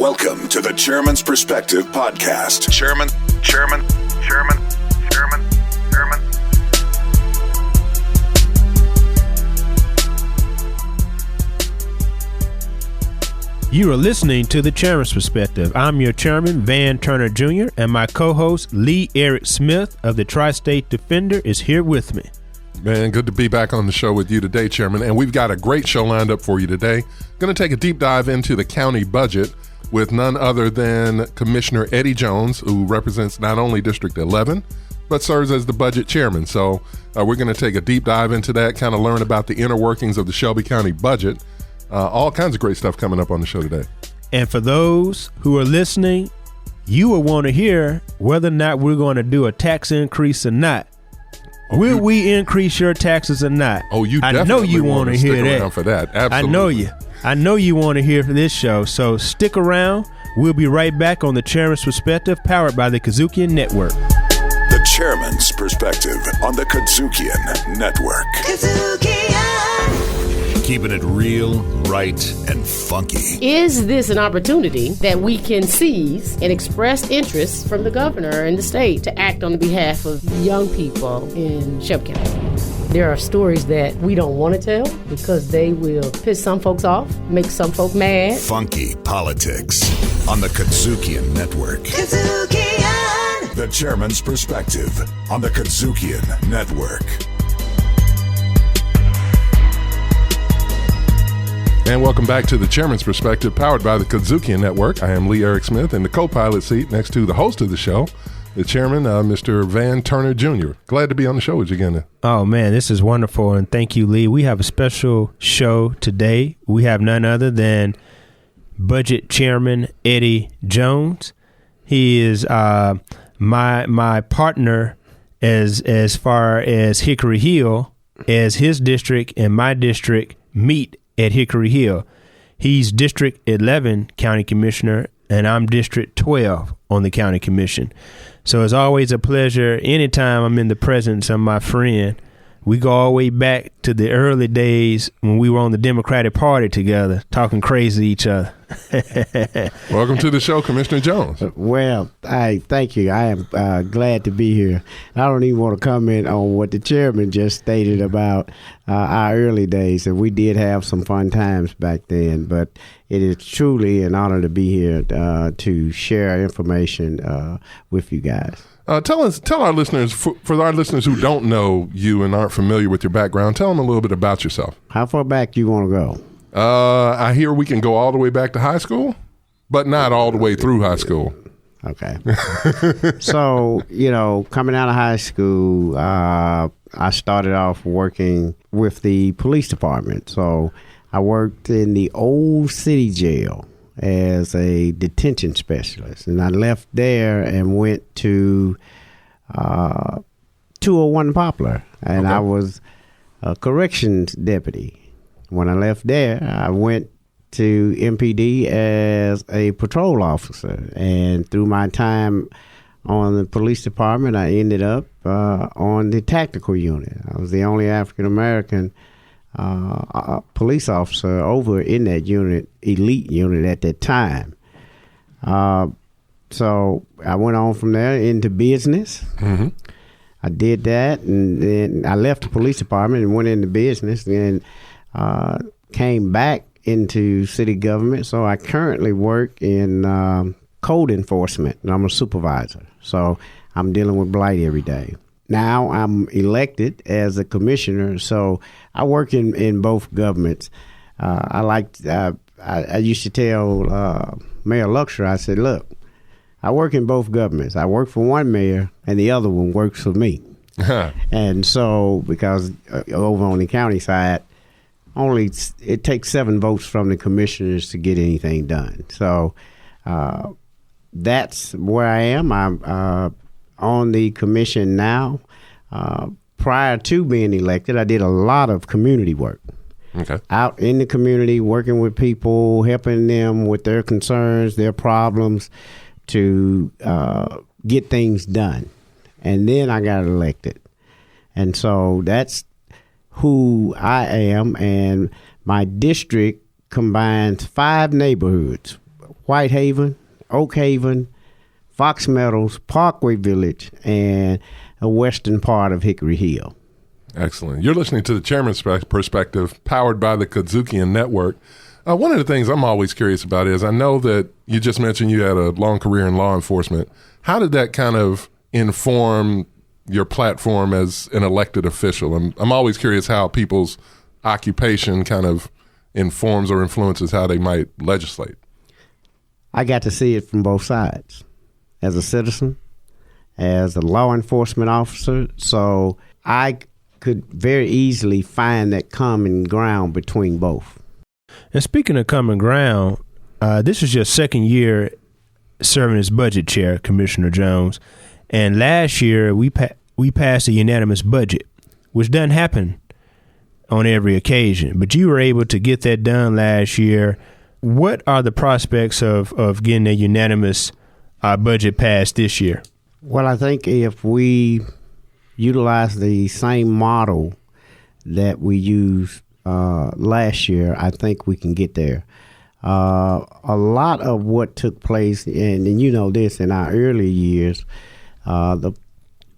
Welcome to the Chairman's Perspective Podcast. Chairman. You are listening to the Chairman's Perspective. I'm your chairman, Van Turner Jr., and my co-host, Lee Eric Smith of the Tri-State Defender, is here with me. Man, good to be back on the show with you today, Chairman. And we've got a great show lined up for you today. Going to take a deep dive into the county budget with none other than Commissioner Eddie Jones, who represents not only District 11, but serves as the budget chairman. So we're going to take a deep dive into that, kind of learn about the inner workings of the Shelby County budget. All kinds of great stuff coming up on the show today. And for those who are listening, you will want to hear whether or not we're going to do a tax increase or not. Will we increase your taxes or not? Oh, you I definitely know you want to hear stick that. around for that. Absolutely. I know you want to hear for this show. So stick around. We'll be right back on the Chairman's Perspective, powered by the Kazukian Network. The Chairman's Perspective on the Kazukian Network. Keeping it real, right, and funky. Is this an opportunity that we can seize and express interest from the governor and the state to act on behalf of young people in Shelby County? There are stories that we don't want to tell because they will piss some folks off, make some folk mad. Funky politics on the Kazukian Network. Kazukian! The Chairman's Perspective on the Kazukian Network. And welcome back to the Chairman's Perspective, powered by the Kazukian Network. I am Lee Eric Smith in the co-pilot seat next to the host of the show, the chairman, Mr. Van Turner Jr. Glad to be on the show with you again. Oh, man, this is wonderful. And thank you, Lee. We have a special show today. We have none other than Budget Chairman Eddie Jones. He is my partner as far as Hickory Hill, as his district and my district meet at Hickory Hill. He's District 11 County Commissioner, and I'm District 12 on the County Commission. So it's always a pleasure anytime I'm in the presence of my friend. We go all the way back to the early days when we were on the Democratic Party together, talking crazy to each other. Welcome to the show, Commissioner Jones. Well, thank you. I am glad to be here. I don't even want to comment on what the chairman just stated about our early days, and we did have some fun times back then, but it is truly an honor to be here to share information with you guys. Tell our listeners, for our listeners who don't know you and aren't familiar with your background, tell them a little bit about yourself. How far back do you want to go? I hear we can go all the way back to high school, but not all the way through high school. Okay. So, coming out of high school, I started off working with the police department. So I worked in the old city jail as a detention specialist, and I left there and went to 201 Poplar, and okay. I was a corrections deputy. When I left there, I went to MPD as a patrol officer, and through my time on the police department, I ended up on the tactical unit. I was the only African-American police officer over in that unit, elite unit at that time. So I went on from there into business. Mm-hmm. I did that, and then I left the police department and went into business, and came back into city government. So I currently work in code enforcement, and I'm a supervisor. So I'm dealing with blight every day. Now I'm elected as a commissioner, so I work in both governments. I used to tell Mayor Luxor, I said, look, I work in both governments. I work for one mayor, and the other one works for me. And so, because over on the county side, it takes 7 votes from the commissioners to get anything done. So that's where I am. I'm on the commission now. Prior to being elected, I did a lot of community work. Okay. Out in the community, working with people, helping them with their concerns, their problems, to get things done. And then I got elected. And so that's who I am. And my district combines 5 neighborhoods, Whitehaven, Oak Haven, Fox Meadows, Parkway Village, and a western part of Hickory Hill. Excellent. You're listening to the Chairman's Perspective, powered by the Kazukian Network. One of the things I'm always curious about is, I know that you just mentioned you had a long career in law enforcement. How did that kind of inform your platform as an elected official? I'm always curious how people's occupation kind of informs or influences how they might legislate. I got to see it from both sides, as a citizen, as a law enforcement officer. So I could very easily find that common ground between both. And speaking of common ground, this is your second year serving as budget chair, Commissioner Jones. And last year we passed a unanimous budget, which doesn't happen on every occasion. But you were able to get that done last year. What are the prospects of getting a unanimous budget passed this year? Well, I think if we utilize the same model that we used last year, I think we can get there. A lot of what took place, and you know this, in our early years, the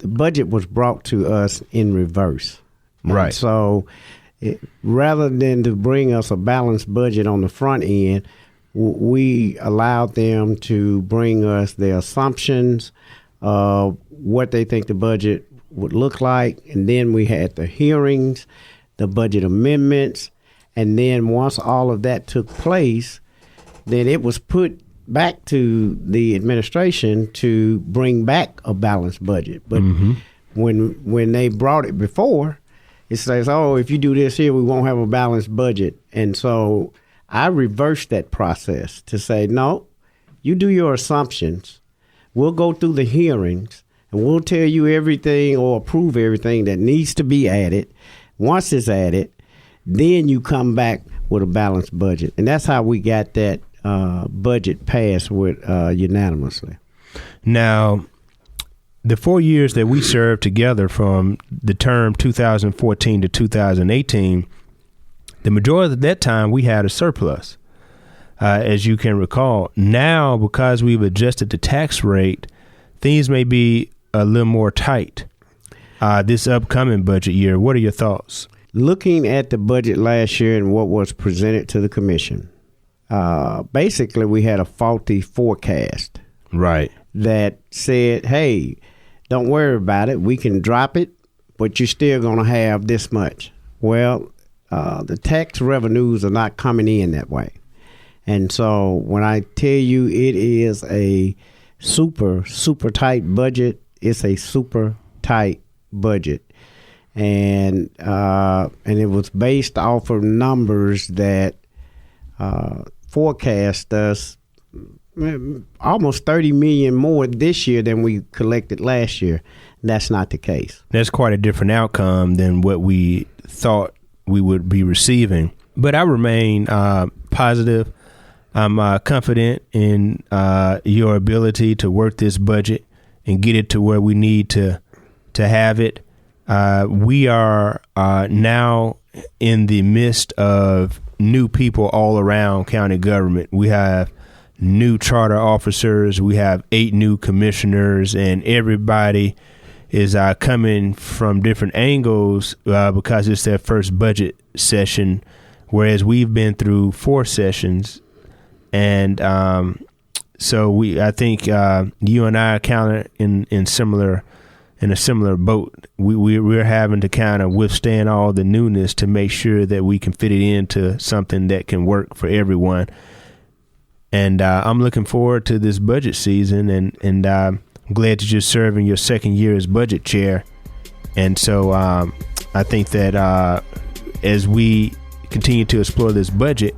budget was brought to us in reverse. Right. And so rather than to bring us a balanced budget on the front end, we allowed them to bring us their assumptions of what they think the budget would look like. And then we had the hearings, the budget amendments. And then once all of that took place, then it was put back to the administration to bring back a balanced budget. But when they brought it before, it says, oh, if you do this here, we won't have a balanced budget. And so I reversed that process to say, no, you do your assumptions. We'll go through the hearings and we'll tell you everything or approve everything that needs to be added. Once it's added, then you come back with a balanced budget. And that's how we got that budget passed with unanimously. Now, the 4 years that we served together from the term 2014 to 2018, the majority of that time we had a surplus, as you can recall. Now, because we've adjusted the tax rate, things may be a little more tight this upcoming budget year. What are your thoughts? Looking at the budget last year and what was presented to the commission, basically we had a faulty forecast. Right. That said, hey, don't worry about it. We can drop it, but you're still going to have this much. Well, the tax revenues are not coming in that way. And so when I tell you it is a super, super tight budget, it's a super tight budget. And it was based off of numbers that forecast us almost $30 million more this year than we collected last year. That's not the case. That's quite a different outcome than what we thought we would be receiving. But I remain positive. I'm confident in your ability to work this budget and get it to where we need to have it. We are now in the midst of new people all around county government. We have new charter officers. We have 8 new commissioners, and everybody is coming from different angles because it's their first budget session, whereas we've been through 4 sessions. And so I think you and I are kind of in a similar boat. We're having to kind of withstand all the newness to make sure that we can fit it into something that can work for everyone. And I'm looking forward to this budget season, and I'm glad that you're serving your second year as budget chair. And so I think that as we continue to explore this budget,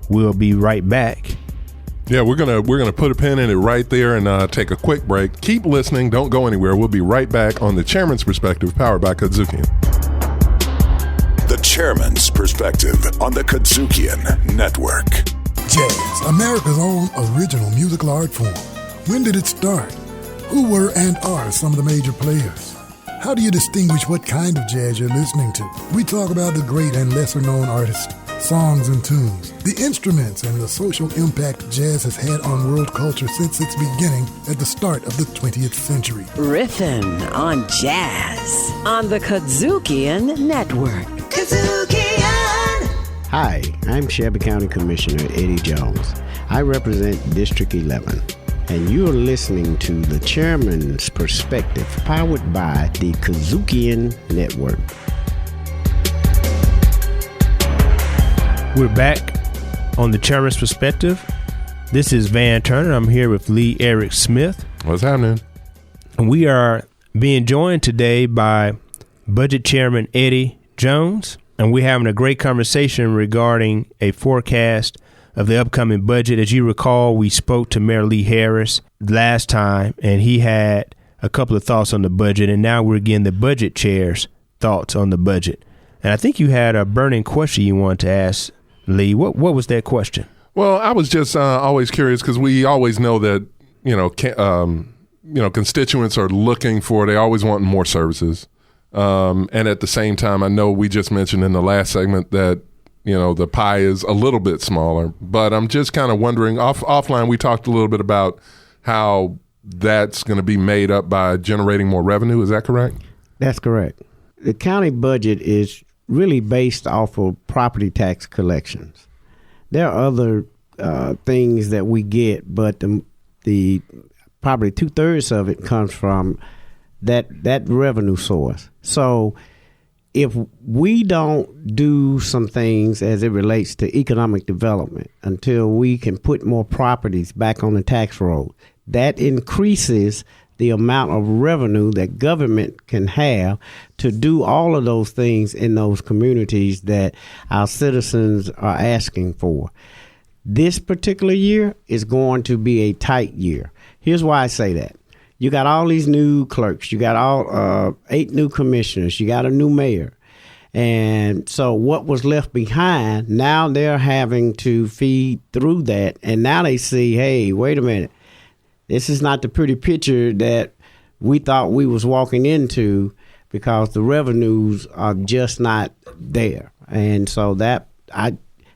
we'll be right back. Yeah, we're gonna put a pin in it right there and take a quick break. Keep listening. Don't go anywhere. We'll be right back on The Chairman's Perspective, powered by Kazukian. The Chairman's Perspective on the Kazukian Network. Jazz, America's own original musical art form. When did it start? Who were and are some of the major players? How do you distinguish what kind of jazz you're listening to? We talk about the great and lesser-known artists, songs and tunes, the instruments, and the social impact jazz has had on world culture since its beginning at the start of the 20th century. Riffin' on jazz on the Kazookian Network. Kazookian! Hi, I'm Shelby County Commissioner Eddie Jones. I represent District 11, and you're listening to the Chairman's Perspective, powered by the Kazookian Network. We're back on the Chairman's Perspective. This is Van Turner. I'm here with Lee Eric Smith. What's happening? And we are being joined today by Budget Chairman Eddie Jones. And we're having a great conversation regarding a forecast of the upcoming budget. As you recall, we spoke to Mayor Lee Harris last time, and he had a couple of thoughts on the budget. And now we're getting the budget chair's thoughts on the budget. And I think you had a burning question you wanted to ask, Lee. What was that question? Well, I was just always curious because we always know that constituents are looking for. They always want more services, and at the same time, I know we just mentioned in the last segment that the pie is a little bit smaller. But I'm just kind of wondering. Offline, we talked a little bit about how that's going to be made up by generating more revenue. Is that correct? That's correct. The county budget is really based off of property tax collections. There are other things that we get, but the probably 2/3 of it comes from that revenue source. So if we don't do some things as it relates to economic development until we can put more properties back on the tax roll, that increases the amount of revenue that government can have to do all of those things in those communities that our citizens are asking for. This particular year is going to be a tight year. Here's why I say that. You got all these new clerks. You got all 8 new commissioners. You got a new mayor. And so what was left behind, now they're having to feed through that. And now they see, hey, wait a minute. This is not the pretty picture that we thought we was walking into because the revenues are just not there. And so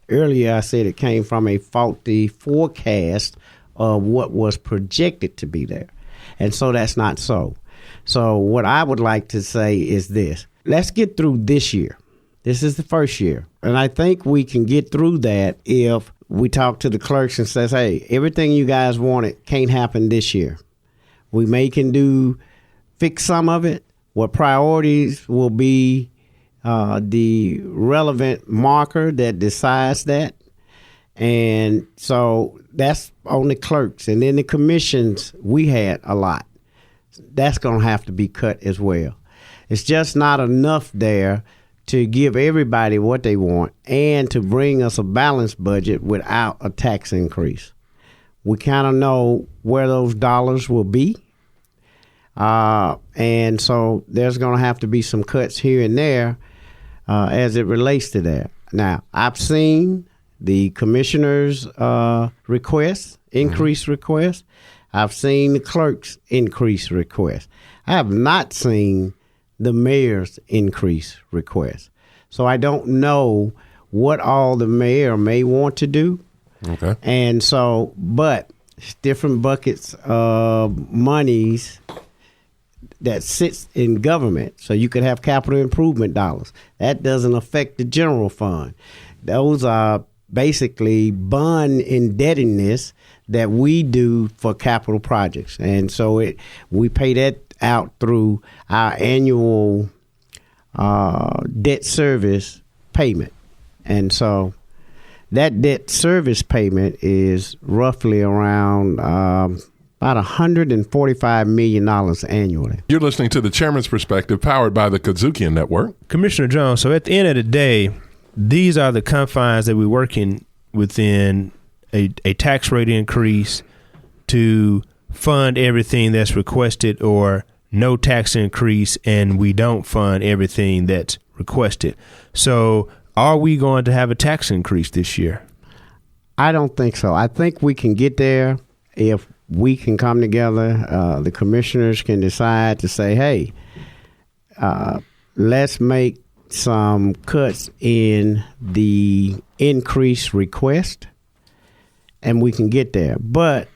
earlier I said it came from a faulty forecast of what was projected to be there. And so that's not so. So what I would like to say is this. Let's get through this year. This is the first year. And I think we can get through that if we talk to the clerks and says, hey, everything you guys wanted can't happen this year. We can fix some of it. What priorities will be the relevant marker that decides that. And so that's on the clerks. And then the commissions, we had a lot. That's going to have to be cut as well. It's just not enough there to give everybody what they want and to bring us a balanced budget without a tax increase. We kind of know where those dollars will be. And so there's going to have to be some cuts here and there as it relates to that. Now, I've seen the commissioner's requests, increase requests. I've seen the clerk's increase requests. I have not seen the mayor's increase request. So I don't know what all the mayor may want to do. Okay. And so, but different buckets of monies that sits in government. So you could have capital improvement dollars. That doesn't affect the general fund. Those are basically bond indebtedness that we do for capital projects. And so we pay that out through our annual debt service payment. And so that debt service payment is roughly around about $145 million annually. You're listening to the Chairman's Perspective, powered by the Kazookian Network. Commissioner Jones, so at the end of the day, these are the confines that we're working within a tax rate increase to fund everything that's requested, or no tax increase and we don't fund everything that's requested. So are we going to have a tax increase this year? I don't think so. I think we can get there if we can come together. The commissioners can decide to say, hey, let's make some cuts in the increase request, and we can get there. But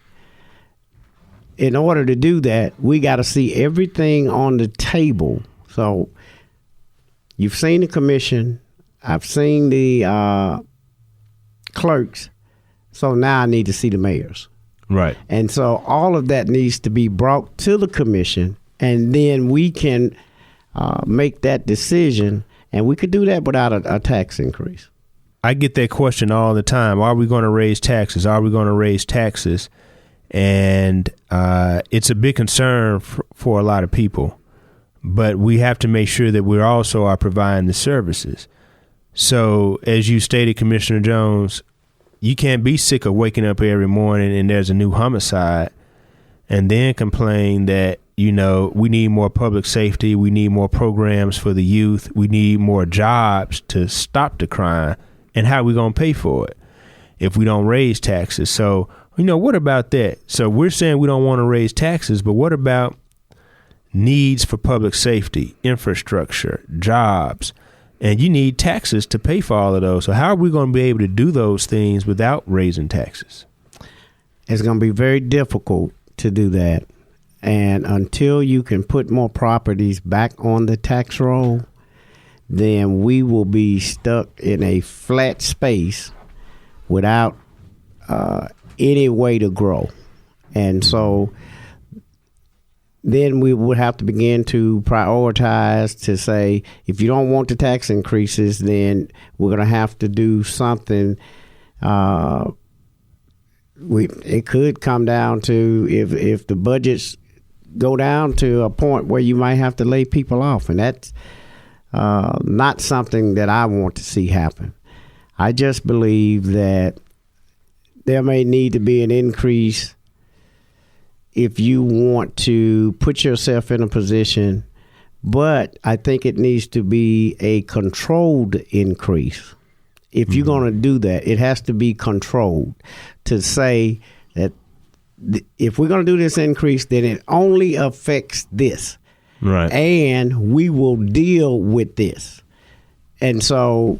in order to do that, we got to see everything on the table. So you've seen the commission. I've seen the clerks. So now I need to see the mayors. Right. And so all of that needs to be brought to the commission, and then we can make that decision, and we could do that without a tax increase. I get that question all the time. Are we going to raise taxes? Are we going to raise taxes? And it's a big concern for a lot of people. But we have to make sure that we also are providing the services. So as you stated, Commissioner Jones, you can't be sick of waking up every morning and there's a new homicide and then complain that, you know, we need more public safety. We need more programs for the youth. We need more jobs to stop the crime. And how are we going to pay for it if we don't raise taxes? So, you know, what about that? So we're saying we don't want to raise taxes, but what about needs for public safety, infrastructure, jobs? And you need taxes to pay for all of those. So how are we going to be able to do those things without raising taxes? It's going to be very difficult to do that. And until you can put more properties back on the tax roll, then we will be stuck in a flat space without any way to grow. And so then we would have to begin to prioritize to say, if you don't want the tax increases, then we're going to have to do something. It could come down to if the budgets go down to a point where you might have to lay people off. And that's not something that I want to see happen. I just believe that there may need to be an increase if you want to put yourself in a position, but I think it needs to be a controlled increase. If you're going to do that, it has to be controlled to say that if we're going to do this increase, then it only affects this. Right. And we will deal with this. And so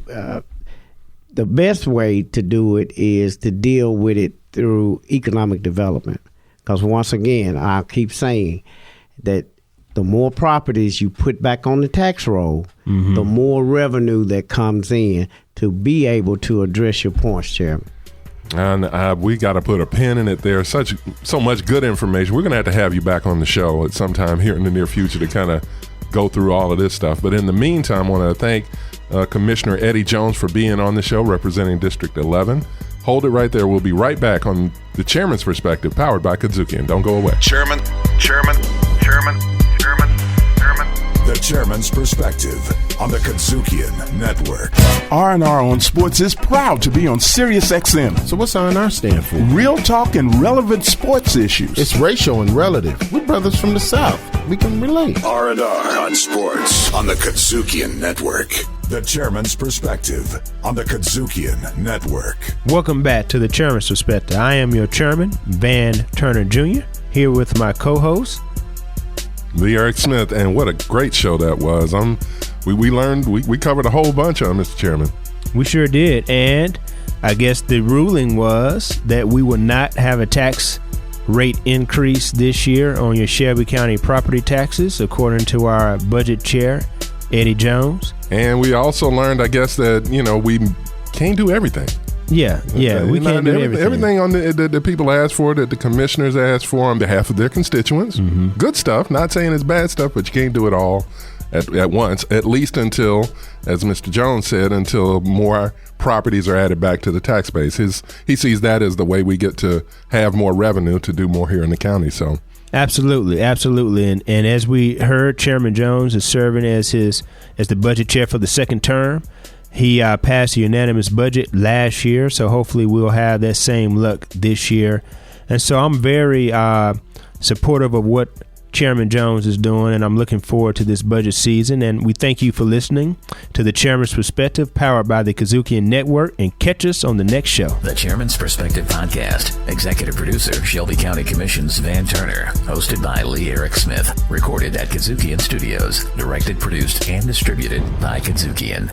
the best way to do it is to deal with it through economic development. Because once again, I'll keep saying that the more properties you put back on the tax roll, the more revenue that comes in to be able to address your points, Chairman. And we got to put a pin in it there. So much good information. We're going to have you back on the show at some time here in the near future to kind of go through all of this stuff. But in the meantime, I want to thank Commissioner Eddie Jones for being on the show representing District 11. Hold it right there. We'll be right back on the Chairman's Perspective, powered by Kazuki. Don't go away. Chairman. The Chairman's Perspective on the Kazukian Network. R&R on Sports is proud to be on Sirius XM. So what's R&R stand for? Real talk and relevant sports issues. It's racial and relative. We're brothers from the South. We can relate. R&R on Sports on the Kazukian Network. The Chairman's Perspective on the Kazukian Network. Welcome back to the Chairman's Perspective. I am your chairman, Van Turner Jr., here with my co-host, Lee Eric Smith, and what a great show that was. We covered a whole bunch on Mr. Chairman. We sure did, and I guess the ruling was that we will not have a tax rate increase this year on your Shelby County property taxes, according to our budget chair, Eddie Jones. And we also learned, I guess, that, you know, we can't do everything. Yeah, we can't do everything. Everything on the people asked for, that the commissioners asked for on behalf of their constituents. Good stuff. Not saying it's bad stuff, but you can't do it all at once, at least until, as Mr. Jones said, until more properties are added back to the tax base. He sees that as the way we get to have more revenue to do more here in the county. So Absolutely. And as we heard, Chairman Jones is serving as the budget chair for the second term. He passed a unanimous budget last year, so hopefully we'll have that same luck this year. And so I'm very supportive of what Chairman Jones is doing, and I'm looking forward to this budget season. And we thank you for listening to The Chairman's Perspective, powered by the Kazukian Network, and catch us on the next show. The Chairman's Perspective Podcast. Executive producer, Shelby County Commission's Van Turner. Hosted by Lee Eric Smith. Recorded at Kazukian Studios. Directed, produced, and distributed by Kazukian.